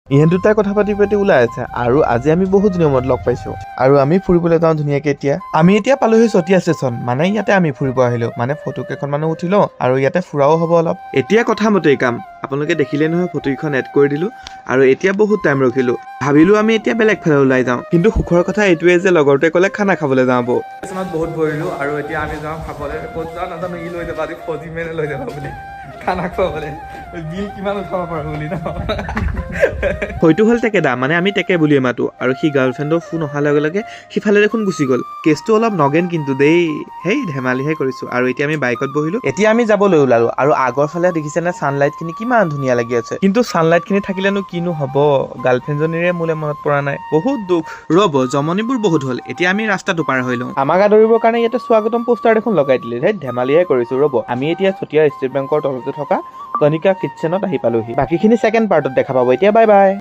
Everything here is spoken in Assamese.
ইহঁত দুটাই কথা পাতি পাতি ওলাই আছে আৰু আজি আমি বহুত দিনৰ মূৰত লগ পাইছো আৰু আমি ফুৰিবলৈ যাওঁ ধুনীয়াকে এতিয়া আমি এতিয়া পালোহি চতিয়া ষ্টেচন মানে ইয়াতে আমি ফুৰিব আহিলো মানে ফটো কেইখনমানো উঠিলো আৰু ইয়াতে ফুৰাও হ'ব অলপ এতিয়া কথা মতেই কাম আপোনালোকে দেখিলে নহয় ফটোকেইখন এড কৰি দিলো আৰু এতিয়া বহুত টাইম ৰখিলো ভাবিলো আমি এতিয়া বেলেগ ফালে ওলাই যাওঁ কিন্তু সুখৰ কথা এইটোৱে যে লগৰটোৱে ক'লে খানা খাবলৈ যাওঁ বৌ ষ্টেচনত বহুত বহিলো আৰু এতিয়া আমি যাওঁ খাবলৈ ক'ত যাওঁ নাজানো ই লৈ যাবা ফজি মেনে লৈ যাবা বুলি খানা খুৱাবলৈ বিল কিমান উঠাব পাৰো বুলি ন হয়তো হ'ল টেকেদা মানে আমি টেকে বুলিয়ে মাতো আৰু সি গাৰ্লফ্ৰেণ্ডৰ ফোন অহাৰ লগে লগে সিফালে দেখোন গুচি গ'ল কেছটো অলপ নগেন কিন্তু দেই হেই ধেমালিহে কৰিছো আৰু এতিয়া আমি বাইকত বহিলো এতিয়া আমি যাবলৈ ওলালো আৰু আগৰ ফালে দেখিছেনে ছানলাইট খিনি কিমান ধুনীয়া লাগি আছে কিন্তু ছানলাইট খিনি থাকিলেনো কিনো হ'ব গাৰ্লফ্ৰেণ্ডজনীৰে মোলে মনত পৰা নাই বহুত দুখ ৰ'ব জমনিবোৰ বহুত হ'ল এতিয়া আমি ৰাস্তাটো পাৰ হৈ লওঁ আমাক আদৰিবৰ কাৰণে ইয়াতে স্বাগতম পোষ্টাৰ দেখোন লগাই দিলে ধেই ধেমালিহে কৰিছো ৰ'ব আমি এতিয়া চতিয়া ষ্টেট বেংকৰ তলতে থকা কণিকা কিটচেনত আহি পালোহি বাকীখিনি ছেকেণ্ড পাৰ্টত দেখা পাব এতিয়া বাই বাই